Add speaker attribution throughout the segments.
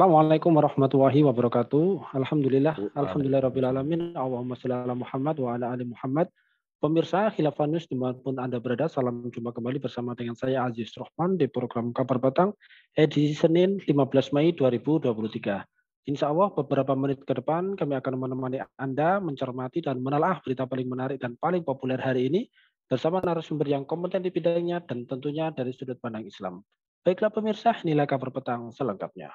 Speaker 1: Assalamualaikum warahmatullahi wabarakatuh. Alhamdulillah rabbil
Speaker 2: Waalaikumsalam.
Speaker 1: alamin. Allahumma shalli ala Muhammad wa ala ali Muhammad. Pemirsa Khilafah News dimanapun Anda berada, salam jumpa kembali bersama dengan saya Aziz Rohman di program Kabar Petang edisi Senin 15 Mei 2023. Insya Allah beberapa menit ke depan kami akan menemani Anda mencermati dan menelaah berita paling menarik dan paling populer hari ini bersama narasumber yang kompeten di bidangnya dan tentunya dari sudut pandang Islam. Baiklah pemirsa, inilah Kabar Petang selengkapnya.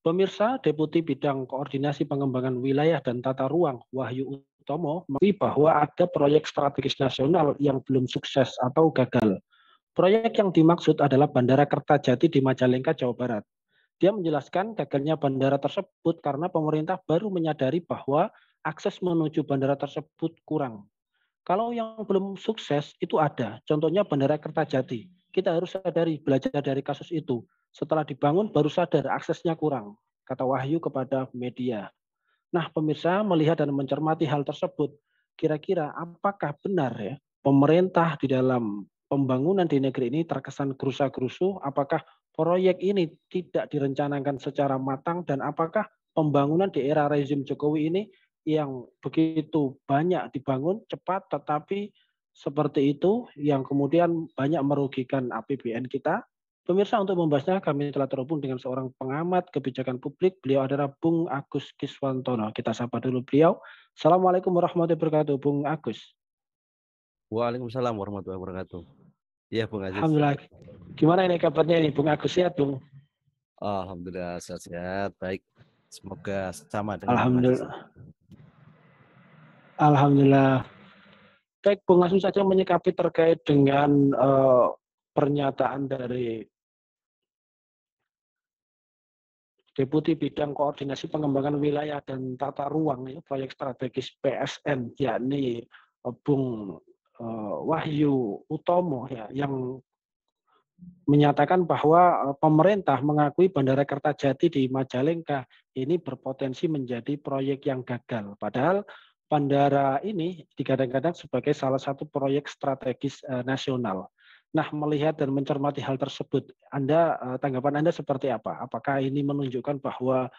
Speaker 1: Pemirsa, Deputi Bidang Koordinasi Pengembangan Wilayah dan Tata Ruang Wahyu Utomo mengakui bahwa ada proyek strategis nasional yang belum sukses atau gagal. Proyek yang dimaksud adalah Bandara Kertajati di Majalengka, Jawa Barat. Dia menjelaskan gagalnya bandara tersebut karena pemerintah baru menyadari bahwa akses menuju bandara tersebut kurang. Kalau yang belum sukses itu ada, contohnya Bandara Kertajati. Kita harus sadari, belajar dari kasus itu. Setelah dibangun baru sadar aksesnya kurang, kata Wahyu kepada media. Nah, pemirsa melihat dan mencermati hal tersebut, kira-kira apakah benar ya pemerintah di dalam pembangunan di negeri ini terkesan gerusa-gerusu? Apakah proyek ini tidak direncanakan secara matang dan apakah pembangunan di era rezim Jokowi ini yang begitu banyak dibangun cepat tetapi seperti itu yang kemudian banyak merugikan APBN kita? Pemirsa, untuk membahasnya kami telah terhubung dengan seorang pengamat kebijakan publik. Beliau adalah Bung Agus Kiswantono. Kita sapa dulu beliau. Assalamualaikum warahmatullahi wabarakatuh, Bung Agus.
Speaker 2: Waalaikumsalam warahmatullahi wabarakatuh. Iya, Bung Aziz.
Speaker 1: Alhamdulillah. Gimana ini kabarnya ini, Bung Agus, sehat, Bung?
Speaker 2: Alhamdulillah sehat, baik. Semoga sama dengan Bung Aziz.
Speaker 1: Alhamdulillah. Alhamdulillah. Baik, Bung langsung saja menyikapi terkait dengan pernyataan dari Deputi Bidang Koordinasi Pengembangan Wilayah dan Tata Ruang ya, proyek strategis PSN, yakni Bung Wahyu Utomo ya, yang menyatakan bahwa pemerintah mengakui Bandara Kertajati di Majalengka ini berpotensi menjadi proyek yang gagal. Padahal bandara ini digadang-gadang sebagai salah satu proyek strategis nasional. Nah, melihat dan mencermati hal tersebut, tanggapan Anda seperti apa? Apakah ini menunjukkan bahwa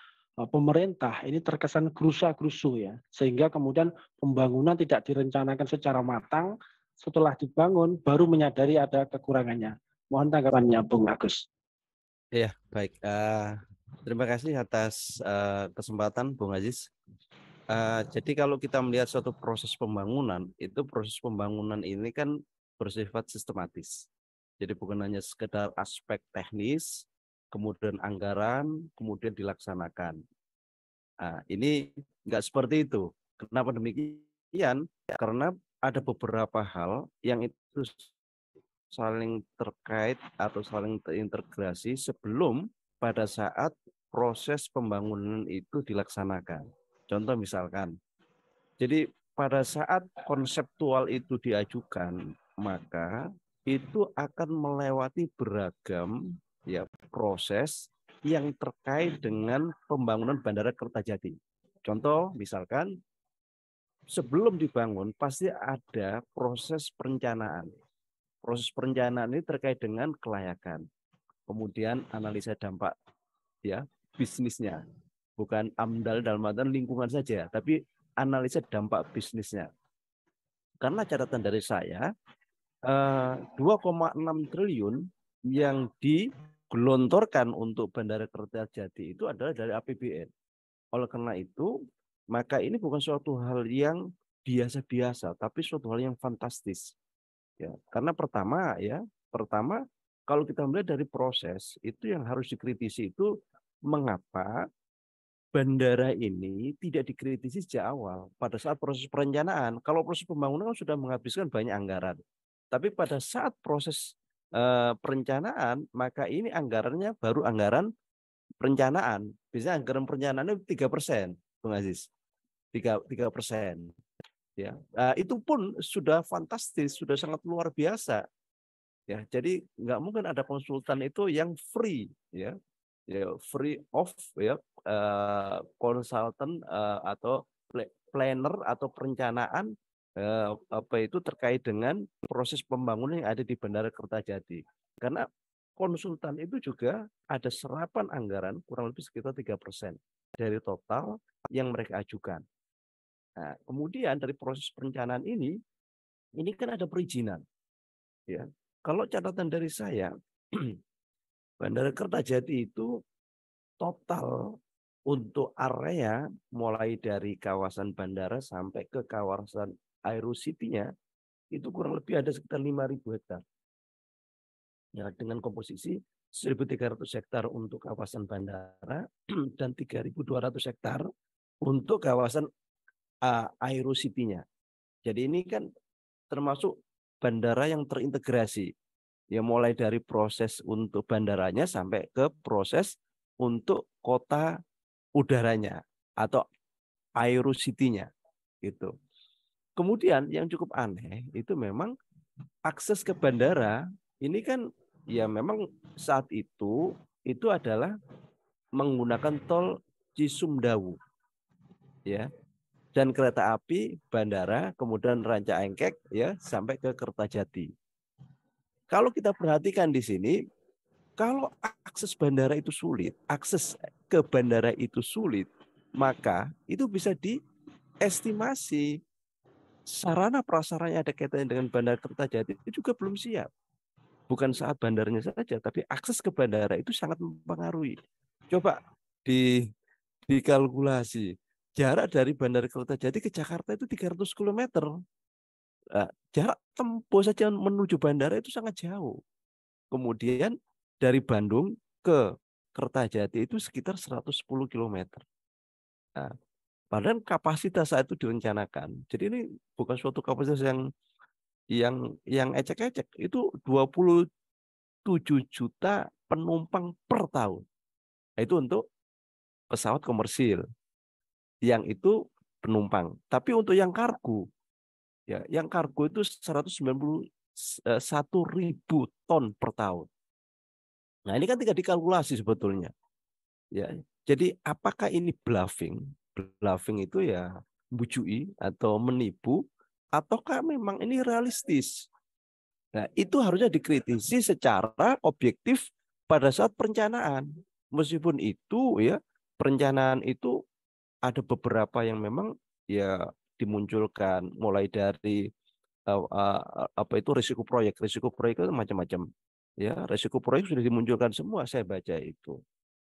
Speaker 1: pemerintah ini terkesan gerusa-gerusu ya, sehingga kemudian pembangunan tidak direncanakan secara matang, setelah dibangun baru menyadari ada kekurangannya. Mohon tanggapannya, Bung Agus.
Speaker 2: Iya, baik. Terima kasih atas kesempatan, Bung Aziz. Jadi kalau kita melihat suatu proses pembangunan, itu proses pembangunan ini kan bersifat sistematis. Jadi bukan hanya sekedar aspek teknis, kemudian anggaran, kemudian dilaksanakan. Ini enggak seperti itu. Kenapa demikian? Karena ada beberapa hal yang itu saling terkait atau saling terintegrasi sebelum pada saat proses pembangunan itu dilaksanakan. Contoh misalkan, jadi pada saat konseptual itu diajukan, maka itu akan melewati beragam ya proses yang terkait dengan pembangunan Bandara Kertajati. Contoh misalkan sebelum dibangun pasti ada proses perencanaan. Proses perencanaan ini terkait dengan kelayakan. Kemudian analisa dampak ya bisnisnya. Bukan AMDAL dalam artian lingkungan saja, tapi analisa dampak bisnisnya. Karena catatan dari saya 2,6 triliun yang digelontorkan untuk Bandara Kertajati itu adalah dari APBN. Oleh karena itu, maka ini bukan suatu hal yang biasa-biasa, tapi suatu hal yang fantastis. Ya, karena pertama kalau kita melihat dari proses itu yang harus dikritisi itu mengapa bandara ini tidak dikritisi sejak awal pada saat proses perencanaan. Kalau proses pembangunan sudah menghabiskan banyak anggaran, tapi pada saat proses perencanaan maka ini anggarannya baru anggaran perencanaan. Biasanya anggaran perencanaan itu 3%, Bung Aziz, 3%. Ya, itu pun sudah fantastis, sudah sangat luar biasa. Ya, jadi nggak mungkin ada konsultan itu yang free, ya, ya, free of ya konsultan atau planner atau perencanaan apa itu terkait dengan proses pembangunan yang ada di Bandara Kertajati. Karena konsultan itu juga ada serapan anggaran kurang lebih sekitar 3% dari total yang mereka ajukan. Nah, kemudian dari proses perencanaan ini kan ada perizinan. Ya, kalau catatan dari saya, Bandara Kertajati itu total untuk area mulai dari kawasan bandara sampai ke kawasan Aerocity-nya itu kurang lebih ada sekitar 5.000 hektar. Ya, dengan komposisi 1.300 hektar untuk kawasan bandara dan 3.200 hektar untuk kawasan Aerocity-nya. Jadi ini kan termasuk bandara yang terintegrasi. Ya mulai dari proses untuk bandaranya sampai ke proses untuk kota udaranya atau Aerocity-nya gitu. Kemudian yang cukup aneh itu memang akses ke bandara ini kan ya memang saat itu adalah menggunakan tol Cisumdawu ya, dan kereta api bandara kemudian Ranca Engkek ya sampai ke Kertajati. Kalau kita perhatikan di sini, kalau akses bandara itu sulit, akses ke bandara itu sulit, maka itu bisa diestimasi sarana prasarana yang ada kaitannya dengan Bandara Kertajati itu juga belum siap. Bukan saat bandaranya saja, tapi akses ke bandara itu sangat mempengaruhi. Coba dikalkulasi. Jarak dari Bandara Kertajati ke Jakarta itu 300 km. Jarak tempuh saja menuju bandara itu sangat jauh. Kemudian dari Bandung ke Kertajati itu sekitar 110 km. Nah, padahal kapasitas saat itu direncanakan. Jadi ini bukan suatu kapasitas yang ecek-ecek. Itu 27 juta penumpang per tahun. Itu untuk pesawat komersil. Yang itu penumpang. Tapi untuk yang kargo, ya, yang kargo itu 191.000 ton per tahun. Nah, ini kan tidak dikalkulasi sebetulnya. Ya, jadi apakah ini bluffing? Bluffing itu ya bujui atau menipu, ataukah memang ini realistis? Nah, itu harusnya dikritisi secara objektif pada saat perencanaan. Meskipun itu ya perencanaan itu ada beberapa yang memang ya dimunculkan mulai dari apa itu risiko proyek itu macam-macam. Ya, risiko proyek sudah dimunculkan semua, saya baca itu.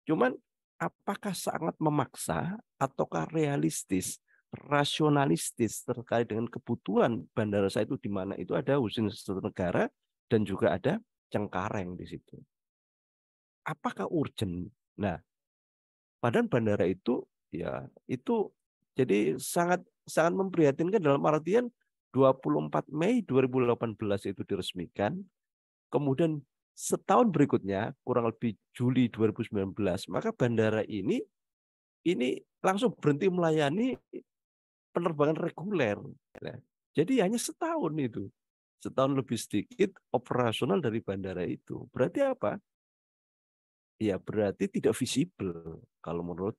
Speaker 2: Cuman apakah sangat memaksa ataukah realistis, rasionalistis terkait dengan kebutuhan bandara saya itu di mana itu ada izin satu negara dan juga ada Cengkareng di situ. Apakah urgent? Nah, padahal bandara itu ya itu jadi sangat sangat memprihatinkan dalam artian 24 Mei 2018 itu diresmikan. Kemudian setahun berikutnya, kurang lebih Juli 2019, maka bandara ini langsung berhenti melayani penerbangan reguler. Jadi hanya setahun itu. Setahun lebih sedikit operasional dari bandara itu. Berarti apa? Ya berarti tidak visible kalau menurut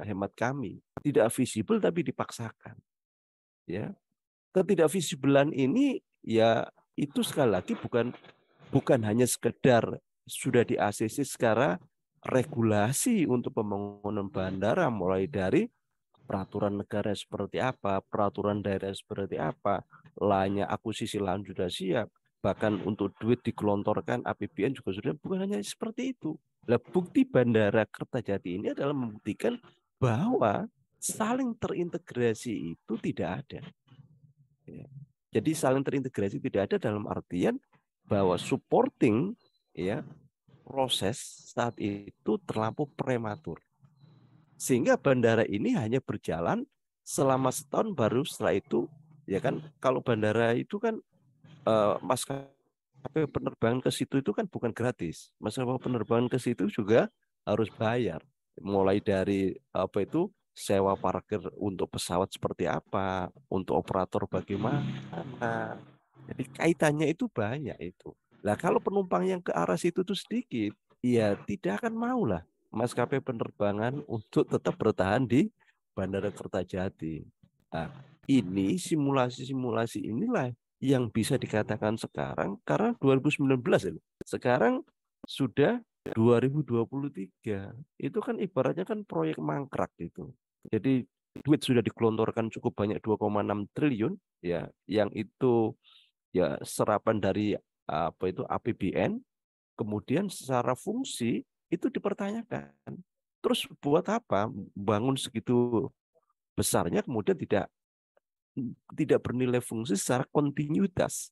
Speaker 2: hemat kami. Tidak visible tapi dipaksakan. Ya. Ketidakvisibelan ini ya itu sekali lagi bukan hanya sekedar sudah di ACC secara regulasi untuk pembangunan bandara mulai dari peraturan negara seperti apa, peraturan daerah seperti apa, lahannya akuisisi lahan sudah siap, bahkan untuk duit digelontorkan APBN juga sudah, bukan hanya seperti itu. Nah, bukti Bandara Kertajati ini adalah membuktikan bahwa saling terintegrasi itu tidak ada. Jadi saling terintegrasi tidak ada dalam artian bahwa supporting ya proses saat itu terlampau prematur. Sehingga bandara ini hanya berjalan selama setahun, baru setelah itu ya kan kalau bandara itu kan maskapai penerbangan ke situ itu kan bukan gratis. Maskapai penerbangan ke situ juga harus bayar. Mulai dari apa itu sewa parkir untuk pesawat seperti apa, untuk operator bagaimana. Jadi kaitannya itu banyak itu. Nah, kalau penumpang yang ke arah situ itu sedikit, ya tidak akan mau lah maskapai penerbangan untuk tetap bertahan di Bandara Kertajati. Nah, ini simulasi-simulasi inilah yang bisa dikatakan sekarang karena 2019 ya. Sekarang sudah 2023. Itu kan ibaratnya kan proyek mangkrak itu. Jadi duit sudah digelontorkan cukup banyak 2,6 triliun ya, yang itu ya serapan dari apa itu APBN. Kemudian secara fungsi itu dipertanyakan. Terus buat apa bangun segitu besarnya kemudian tidak bernilai fungsi secara kontinuitas,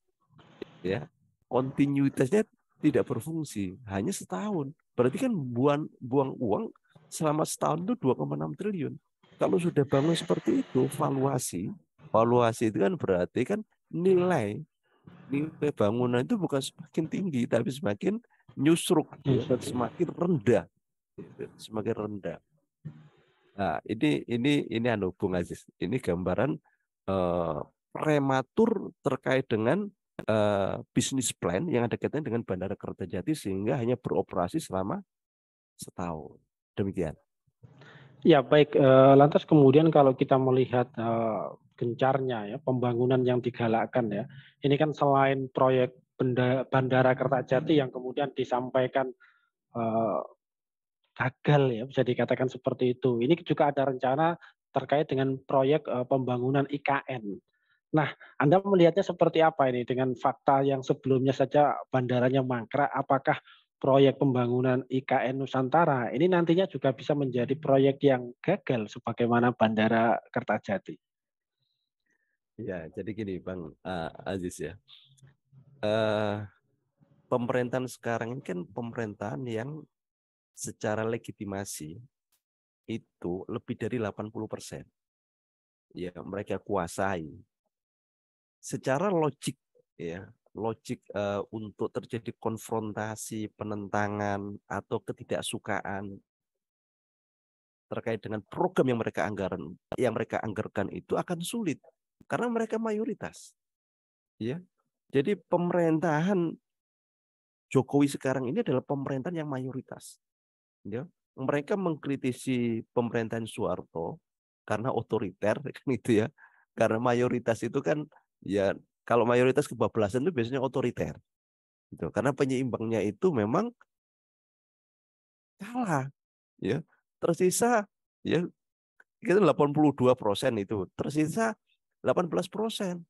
Speaker 2: ya. Kontinuitasnya tidak berfungsi, hanya setahun. Berarti kan buang uang selama setahun itu 2,6 triliun. Kalau sudah bangun seperti itu, valuasi itu kan berarti kan nilai nilai bangunan itu bukan semakin tinggi tapi semakin nyusruk, ya, semakin rendah, semakin rendah. Nah, ini anu Bung Aziz, ini gambaran eh, prematur terkait dengan bisnis plan yang ada kaitannya dengan Bandara Kertajati sehingga hanya beroperasi selama setahun. Demikian.
Speaker 1: Ya, baik. Lantas kemudian kalau kita melihat gencarnya ya pembangunan yang digalakkan ya, ini kan selain proyek Bandara Kertajati yang kemudian disampaikan eh, gagal ya, bisa dikatakan seperti itu. Ini juga ada rencana terkait dengan proyek pembangunan IKN. Nah, Anda melihatnya seperti apa ini dengan fakta yang sebelumnya saja bandaranya mangkrak? Apakah proyek pembangunan IKN Nusantara ini nantinya juga bisa menjadi proyek yang gagal sebagaimana Bandara Kertajati?
Speaker 2: Ya, jadi gini Bang Aziz ya. Eh, Pemerintahan sekarang ini kan pemerintahan yang secara legitimasi itu lebih dari 80%. Ya, mereka kuasai. Secara logik ya, logik untuk terjadi konfrontasi, penentangan atau ketidaksukaan terkait dengan program yang mereka anggarkan itu akan sulit karena mereka mayoritas, ya. Jadi pemerintahan Jokowi sekarang ini adalah pemerintahan yang mayoritas, ya. Mereka mengkritisi pemerintahan Soeharto karena otoriter kan itu ya. Karena mayoritas itu kan ya, kalau mayoritas kebablasan itu biasanya otoriter. Gitu. Karena penyeimbangnya itu memang kalah, ya. Tersisa ya kita 82% itu, tersisa 18%.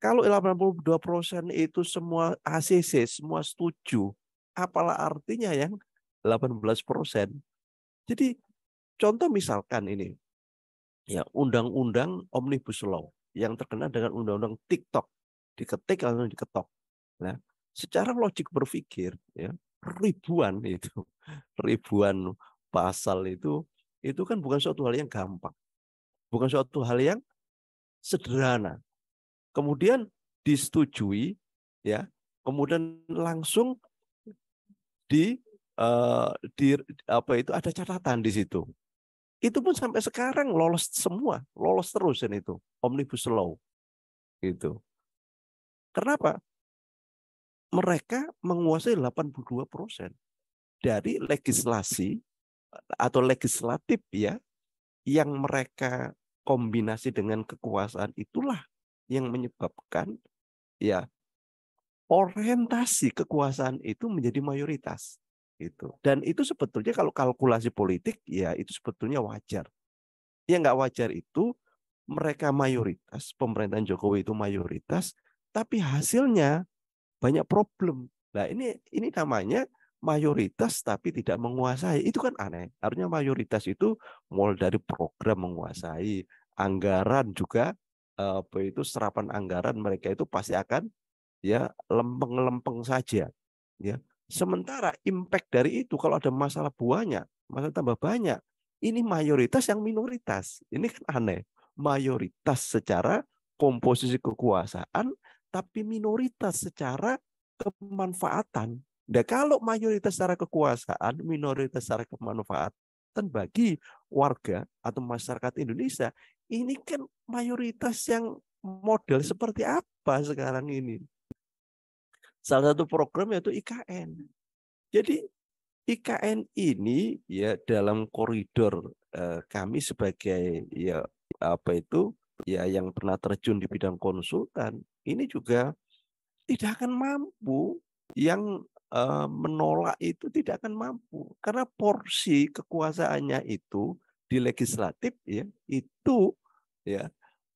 Speaker 2: Kalau 82% itu semua ACC, semua setuju, apalah artinya yang 18%? Jadi contoh misalkan ini, ya undang-undang Omnibus Law yang terkenal dengan undang-undang TikTok, diketik langsung diketok. Nah, secara logik berpikir, ya ribuan ribuan pasal itu kan bukan suatu hal yang gampang, bukan suatu hal yang sederhana. Kemudian disetujui, ya, kemudian langsung di di apa itu ada catatan di situ. Itu pun sampai sekarang lolos semua, lolos terus ini itu Omnibus Law itu. Kenapa? Mereka menguasai 82% dari legislasi atau legislatif ya, yang mereka kombinasi dengan kekuasaan itulah yang menyebabkan ya orientasi kekuasaan itu menjadi mayoritas itu. Dan itu sebetulnya kalau kalkulasi politik ya itu sebetulnya wajar. Yang nggak wajar itu mereka mayoritas, pemerintahan Jokowi itu mayoritas, tapi hasilnya banyak problem. Nah, ini namanya mayoritas tapi tidak menguasai. Itu kan aneh. Harusnya mayoritas itu mulai dari program menguasai, anggaran juga apa itu serapan anggaran mereka itu pasti akan ya lempeng-lempeng saja, ya. Sementara impact dari itu kalau ada masalah banyak, masalah tambah banyak, ini mayoritas yang minoritas. Ini kan aneh. Mayoritas secara komposisi kekuasaan tapi minoritas secara kemanfaatan. Nah, kalau mayoritas secara kekuasaan, minoritas secara kemanfaatan bagi warga atau masyarakat Indonesia, ini kan mayoritas yang model seperti apa sekarang ini? Salah satu program yaitu IKN. Jadi IKN ini ya dalam koridor kami sebagai ya apa itu ya yang pernah terjun di bidang konsultan, ini juga tidak akan mampu, yang menolak itu tidak akan mampu karena porsi kekuasaannya itu di legislatif ya itu ya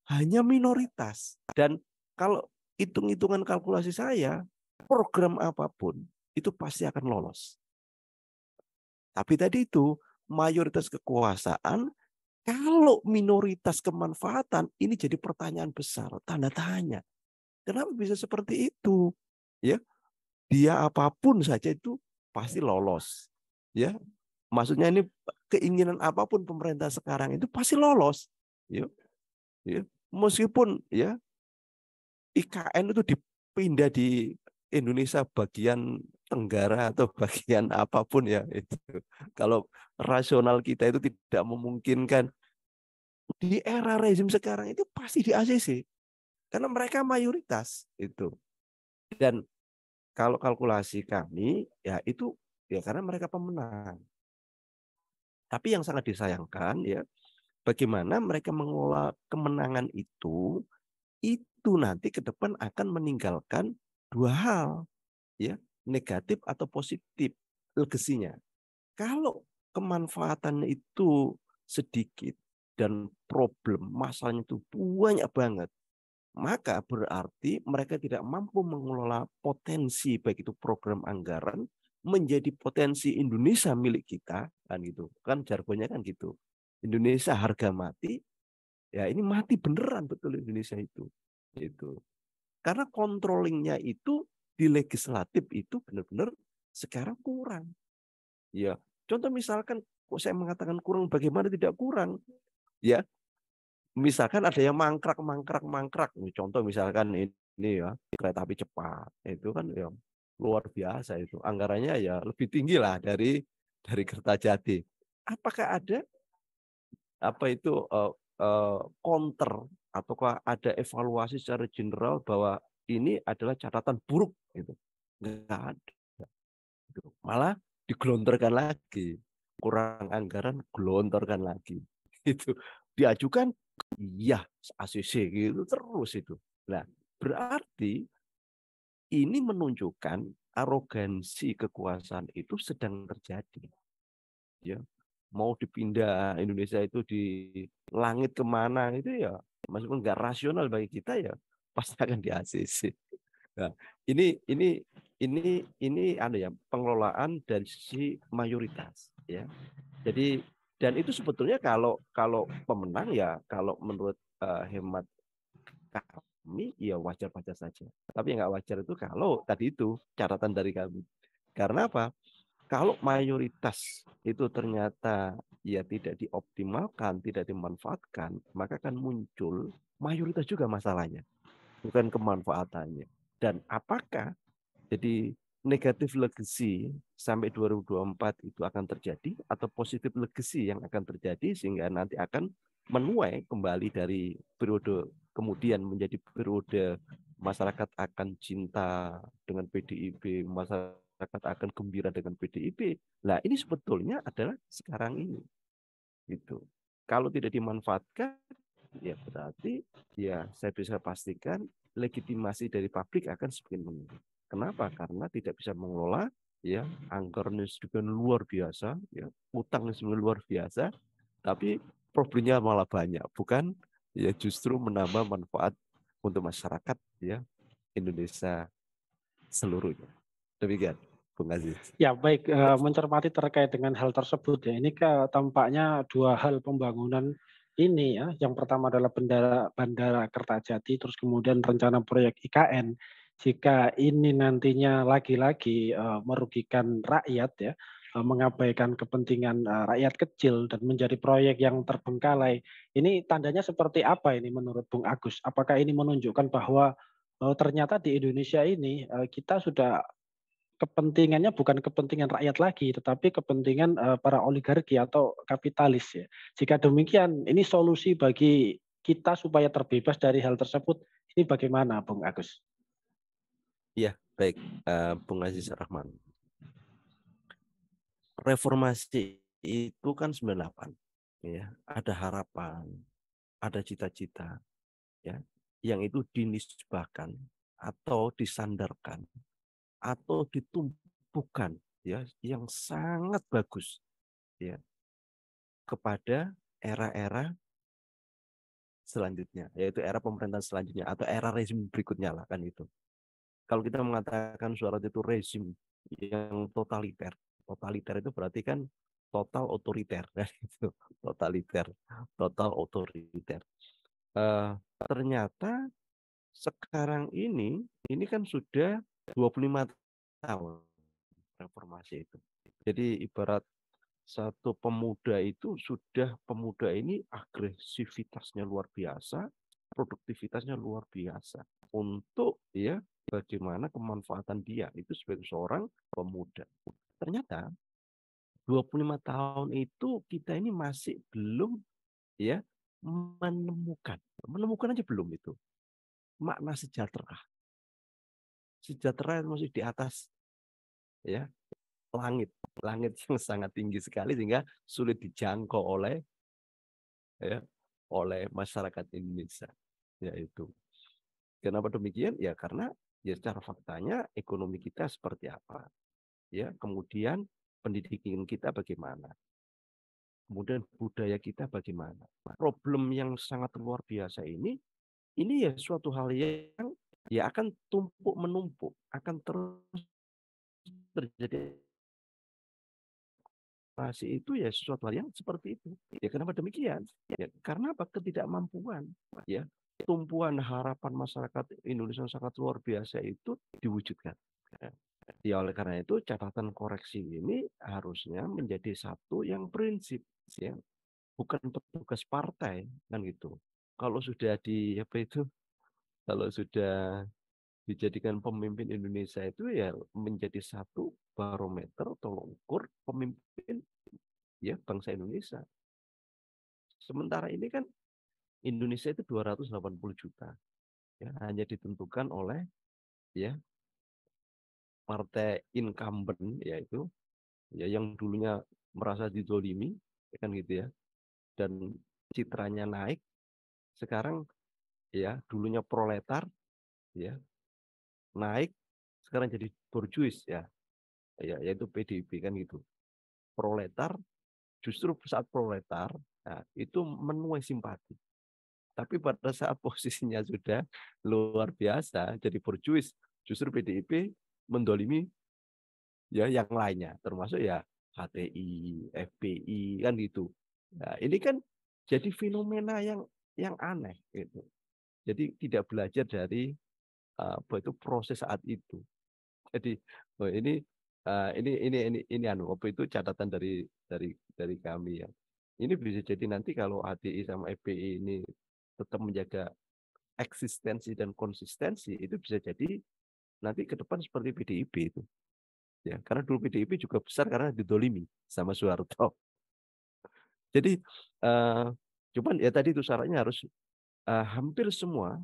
Speaker 2: hanya minoritas. Dan kalau hitung-hitungan kalkulasi saya, program apapun itu pasti akan lolos. Tapi tadi itu mayoritas kekuasaan, kalau minoritas kemanfaatan, ini jadi pertanyaan besar, tanda tanya. Kenapa bisa seperti itu? Ya, dia apapun saja itu pasti lolos. Ya, maksudnya ini keinginan apapun pemerintah sekarang itu pasti lolos. Ya, ya. Meskipun ya IKN itu dipindah di Indonesia bagian Tenggara atau bagian apapun ya itu. Kalau rasional kita itu tidak memungkinkan di era rezim sekarang itu pasti di ACC karena mereka mayoritas itu. Dan kalau kalkulasi kami ya itu ya karena mereka pemenang. Tapi yang sangat disayangkan ya bagaimana mereka mengelola kemenangan itu nanti ke depan akan meninggalkan dua hal ya, negatif atau positif legasinya. Kalau kemanfaatannya itu sedikit dan problem masalahnya itu banyak banget, maka berarti mereka tidak mampu mengelola potensi baik itu program anggaran menjadi potensi Indonesia milik kita kan gitu. Kan jargonnya kan gitu. Indonesia harga mati, ya ini mati beneran betul Indonesia itu. Itu. Karena controllingnya itu di legislatif itu benar-benar sekarang kurang. Ya, contoh misalkan kok saya mengatakan kurang, bagaimana tidak kurang? Ya, misalkan ada yang mangkrak. Contoh misalkan ini ya kereta api cepat, itu kan ya luar biasa itu. Anggarannya ya lebih tinggi lah dari Kertajati. Apakah ada apa itu counter ataukah ada evaluasi secara general bahwa ini adalah catatan buruk gitu? Enggak ada. Malah digelontorkan lagi, kurang anggaran gelontorkan lagi. Itu diajukan iya ACC gitu terus itu. Nah, berarti ini menunjukkan arogansi kekuasaan itu sedang terjadi. Ya, mau dipindah Indonesia itu di langit kemana itu ya, meskipun nggak rasional bagi kita ya pasti akan di ACC. Nah, ini ada ya pengelolaan dari sisi mayoritas ya. Jadi dan itu sebetulnya kalau kalau pemenang ya kalau menurut hemat kami ya wajar-wajar saja. Tapi yang nggak wajar itu kalau tadi itu catatan dari kami. Karena apa? Kalau mayoritas itu ternyata ya tidak dioptimalkan, tidak dimanfaatkan, maka akan muncul mayoritas juga masalahnya, bukan kemanfaatannya. Dan apakah jadi negatif legacy sampai 2024 itu akan terjadi atau positif legacy yang akan terjadi sehingga nanti akan menuai kembali dari periode kemudian menjadi periode masyarakat akan cinta dengan PDIP, masyarakat akan gembira dengan PDIP. Nah, ini sebetulnya adalah sekarang ini. Gitu. Kalau tidak dimanfaatkan, ya berarti ya saya bisa pastikan legitimasi dari publik akan semakin menurun. Kenapa? Karena tidak bisa mengelola ya anggarannya sedemikian luar biasa, ya utangnya sedemikian luar biasa, tapi problemnya malah banyak, bukan ya justru menambah manfaat untuk masyarakat ya Indonesia seluruhnya. Demikian, Bung Aziz.
Speaker 1: Ya, baik, mencermati terkait dengan hal tersebut ya. Ini tampaknya dua hal pembangunan ini ya. Yang pertama adalah Bandara Kertajati, terus kemudian rencana proyek IKN. Jika ini nantinya lagi-lagi merugikan rakyat ya, mengabaikan kepentingan rakyat kecil dan menjadi proyek yang terbengkalai. Ini tandanya seperti apa ini menurut Bung Agus? Apakah ini menunjukkan bahwa ternyata di Indonesia ini kita sudah kepentingannya bukan kepentingan rakyat lagi, tetapi kepentingan para oligarki atau kapitalis ya. Jika demikian, ini solusi bagi kita supaya terbebas dari hal tersebut, ini bagaimana, Bung Agus?
Speaker 2: Iya, baik, Bung Aziz Rahman. reformasi itu kan 98, ya, ada harapan, ada cita-cita, ya, yang itu dinisbahkan atau disandarkan atau ditumpukan, ya, yang sangat bagus, ya, kepada era-era selanjutnya, yaitu era pemerintahan selanjutnya atau era rezim berikutnya lah kan itu. Kalau kita mengatakan suara itu rezim yang totaliter, totaliter itu berarti kan total otoriter, kan itu totaliter, total otoriter. Ternyata sekarang ini kan sudah 25 tahun reformasi itu. Jadi ibarat satu pemuda itu sudah pemuda ini agresivitasnya luar biasa, produktivitasnya luar biasa untuk ya bagaimana kemanfaatan dia itu sebagai seorang pemuda. Ternyata 25 tahun itu kita ini masih belum ya menemukan aja belum itu makna sejahtera. Sejahtera masih di atas ya langit, langit yang sangat tinggi sekali sehingga sulit dijangkau ya oleh masyarakat Indonesia. Yaitu. Kenapa demikian? Ya karena ya secara faktanya ekonomi kita seperti apa, ya kemudian pendidikan kita bagaimana, kemudian budaya kita bagaimana. Problem yang sangat luar biasa ini ya suatu hal yang ya akan tumpuk menumpuk, akan terus terjadi masih itu ya sesuatu hal yang seperti itu. Ya kenapa demikian? Ya karena apa? Ketidakmampuan. Ya tumpuan harapan masyarakat Indonesia yang sangat luar biasa itu diwujudkan. Ya oleh karena itu catatan koreksi ini harusnya menjadi satu yang prinsip, ya bukan petugas partai kan gitu. Kalau sudah di apa itu, kalau sudah dijadikan pemimpin Indonesia itu ya menjadi satu barometer tolong ukur pemimpin ya bangsa Indonesia. Sementara ini kan Indonesia itu 280 juta, ya hanya ditentukan oleh ya partai incumbent yaitu ya yang dulunya merasa dizolimi kan gitu ya dan citranya naik sekarang ya dulunya proletar ya naik sekarang jadi borjuis ya yaitu PDIP kan gitu. Proletar justru saat proletar nah, itu menuai simpati. Tapi pada saat posisinya sudah luar biasa jadi borjuis, justru PDIP mendolimi ya yang lainnya, termasuk ya HTI, FPI kan gitu. Nah, ini kan jadi fenomena yang aneh gitu. Jadi tidak belajar dari apa itu proses saat itu. Jadi oh ini anu apa itu catatan dari kami ya. Ini bisa jadi nanti kalau HTI sama FPI ini tetap menjaga eksistensi dan konsistensi itu bisa jadi nanti ke depan seperti PDIP itu. Ya, karena dulu PDIP juga besar karena didolimi sama Soeharto. Jadi cuman ya tadi itu syaratnya harus hampir semua,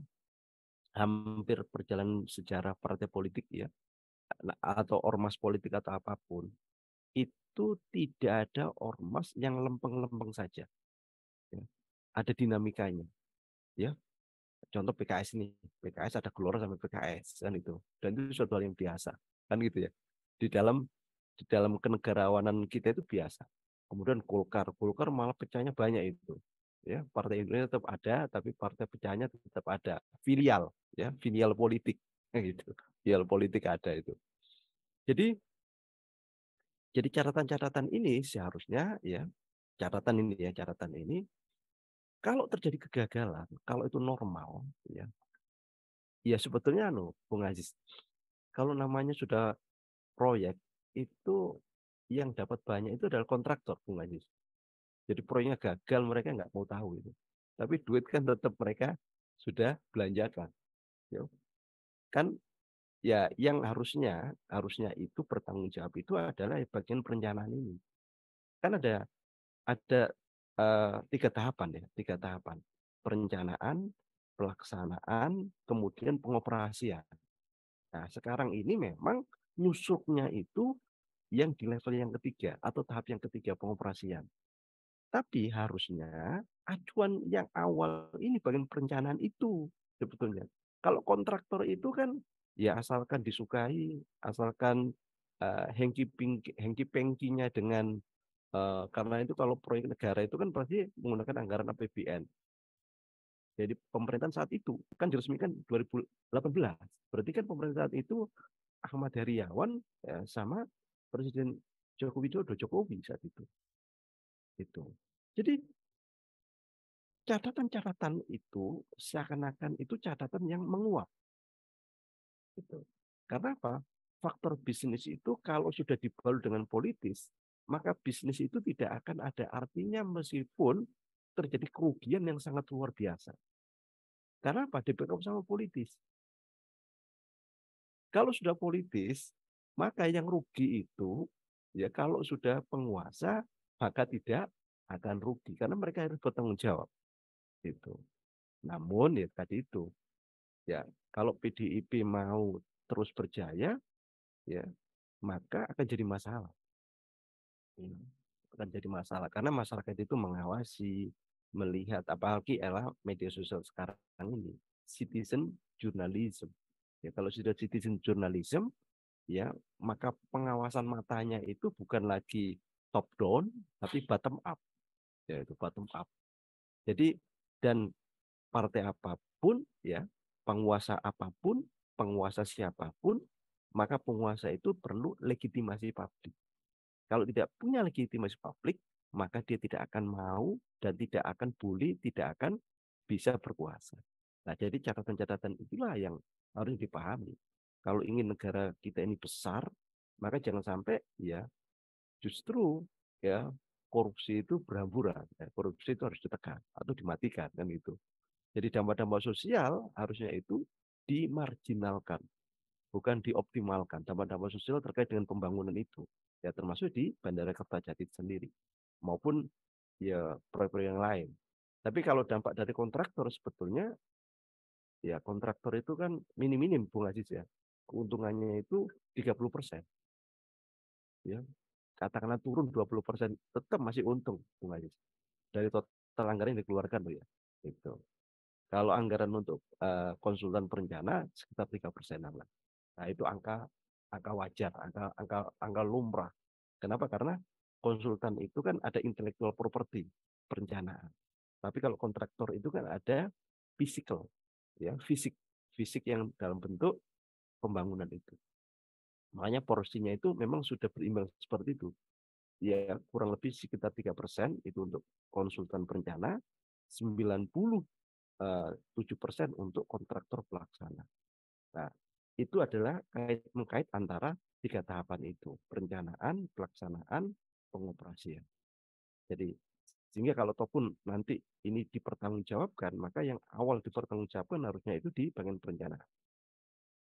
Speaker 2: hampir perjalanan sejarah partai politik ya, atau ormas politik atau apapun, itu tidak ada ormas yang lempeng-lempeng saja. Ya. Ada dinamikanya. Ya, contoh PKS ini, PKS ada Gelora sampai PKS kan itu, dan itu suatu hal yang biasa kan gitu ya. Di dalam kenegarawanan kita itu biasa. Kemudian Golkar malah pecahnya banyak itu. Ya, Partai Indonesia tetap ada, tapi partai pecahnya tetap ada. Filial, ya, filial politik, gitu. Filial politik ada itu. Jadi catatan-catatan ini seharusnya ya, catatan ini kalau terjadi kegagalan, kalau itu normal, ya sebetulnya Bung Aziz, kalau namanya sudah proyek itu yang dapat banyak itu adalah kontraktor, Bung Aziz. Jadi proyeknya gagal mereka nggak mau tahu itu. Tapi duit kan tetap mereka sudah belanjakan. Ya. Kan ya yang harusnya itu bertanggung jawab itu adalah bagian perencanaan ini. Kan ada tiga tahapan ya, tiga tahapan. Perencanaan, pelaksanaan, kemudian pengoperasian. Nah, sekarang ini memang nyusupnya itu yang di level yang ketiga atau tahap yang ketiga pengoperasian. Tapi harusnya acuan yang awal ini bagian perencanaan itu sebetulnya. Kalau kontraktor itu kan ya asalkan disukai, asalkan hengki-pengkinya dengan karena itu kalau proyek negara itu kan pasti menggunakan anggaran APBN. Jadi pemerintahan saat itu kan diresmikan 2018. Berarti kan pemerintahan saat itu Ahmad Heriawan ya, sama Presiden Joko Widodo, Jokowi saat itu. Itu. Jadi catatan-catatan itu seakan-akan itu catatan yang menguap. Gitu. Karena apa? Faktor bisnis itu kalau sudah dibalut dengan politis, maka bisnis itu tidak akan ada artinya meskipun terjadi kerugian yang sangat luar biasa. Karena apa? Di-backup sama politis. Kalau sudah politis, maka yang rugi itu ya kalau sudah penguasa maka tidak akan rugi karena mereka harus bertanggung jawab. Gitu. Namun ya tadi itu ya kalau PDIP mau terus berjaya ya maka akan jadi masalah. Akan jadi masalah karena masyarakat itu mengawasi, melihat apalagi era media sosial sekarang ini citizen journalism. Ya kalau sudah citizen journalism ya maka pengawasan matanya itu bukan lagi top down tapi bottom up. Yaitu bottom up. Jadi dan partai apapun ya, penguasa apapun, penguasa siapapun, maka penguasa itu perlu legitimasi publik. Kalau tidak punya legitimasi publik, maka dia tidak akan mau dan tidak akan boleh, tidak akan bisa berkuasa. Nah, jadi catatan-catatan itulah yang harus dipahami. Kalau ingin negara kita ini besar, maka jangan sampai ya justru ya korupsi itu berhamburan. Ya, korupsi itu harus ditekan atau dimatikan kan gitu. Jadi dampak-dampak sosial harusnya itu dimarginalkan, bukan dioptimalkan. Dampak-dampak sosial terkait dengan pembangunan itu, ya termasuk di Bandara Kertajati sendiri, maupun ya proyek-proyek yang lain. Tapi kalau dampak dari kontraktor sebetulnya, ya kontraktor itu kan minim-minim Bung Aziz ya. Keuntungannya itu 30%. Ya, katakanlah turun 20%, tetap masih untung Bung Aziz. Dari total anggaran yang dikeluarkan loh ya. Itu. Kalau anggaran untuk konsultan perencana sekitar 3%-an lah. Nah, itu angka wajar, angka lumrah. Kenapa? Karena konsultan itu kan ada intellectual property, perencanaan. Tapi kalau kontraktor itu kan ada physical, ya, fisik yang dalam bentuk pembangunan itu. Makanya porsinya itu memang sudah berimbang seperti itu. Ya, kurang lebih sekitar 3% itu untuk konsultan perencana, 97% untuk kontraktor pelaksana. Nah, itu adalah kait-mengkait antara tiga tahapan itu, perencanaan, pelaksanaan, pengoperasian. Jadi, sehingga kalau ataupun nanti ini dipertanggungjawabkan, maka yang awal dipertanggungjawabkan harusnya itu di bagian perencanaan.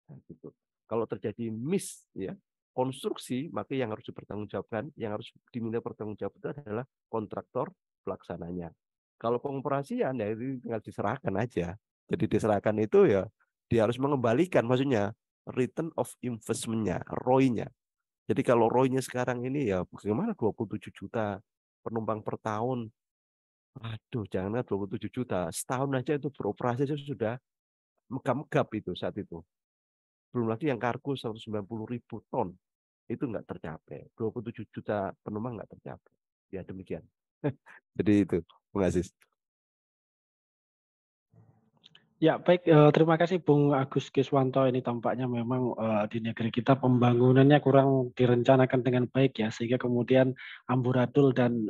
Speaker 2: Nah, gitu. Kalau terjadi miss ya konstruksi, maka yang harus dipertanggungjawabkan, yang harus diminta pertanggungjawab itu adalah kontraktor pelaksananya. Kalau pengoperasian ya itu tinggal diserahkan aja. Jadi diserahkan itu ya dia harus mengembalikan, maksudnya return of investment-nya, ROI-nya. Jadi kalau ROI-nya sekarang ini ya bagaimana 27 juta penumpang per tahun. Aduh, janganlah 27 juta. Setahun aja itu beroperasi sudah megap-megap itu saat itu. Belum lagi yang kargo 190.000 ton. Itu nggak tercapai. 27 juta penumpang nggak tercapai. Ya demikian. Jadi itu, Bung Aziz.
Speaker 1: Ya, baik. Terima kasih Bung Agus Kiswanto. Ini tampaknya memang di negeri kita pembangunannya kurang direncanakan dengan baik ya, sehingga kemudian amburadul dan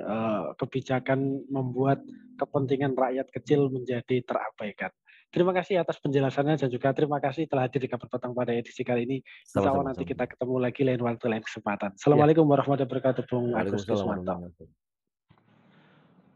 Speaker 1: kebijakan membuat kepentingan rakyat kecil menjadi terabaikan. Terima kasih atas penjelasannya dan juga terima kasih telah hadir di Kabar Petang pada edisi kali ini. Insya Allah
Speaker 2: Sama-sama.
Speaker 1: nanti kita ketemu lagi lain waktu, lain kesempatan.
Speaker 2: Ya.
Speaker 1: Assalamualaikum warahmatullahi wabarakatuh, Bung Agus
Speaker 2: Waalaikumsalam
Speaker 1: Kiswanto.
Speaker 2: warahmatullahi wabarakatuh.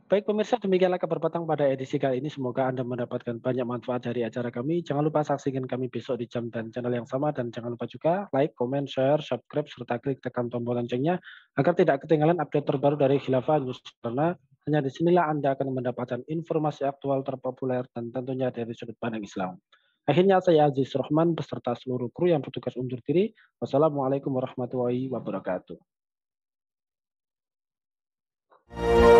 Speaker 1: Baik pemirsa, demikianlah Kabar Petang pada edisi kali ini. Semoga Anda mendapatkan banyak manfaat dari acara kami. Jangan lupa saksikan kami besok di jam dan channel yang sama. Dan jangan lupa juga like, comment, share, subscribe, serta klik tekan tombol loncengnya agar tidak ketinggalan update terbaru dari Khilafah News. Karena hanya disinilah Anda akan mendapatkan informasi aktual terpopuler dan tentunya dari sudut pandang Islam. Akhirnya saya Aziz Rahman beserta seluruh kru yang bertugas undur diri. Wassalamualaikum warahmatullahi wabarakatuh. Pak.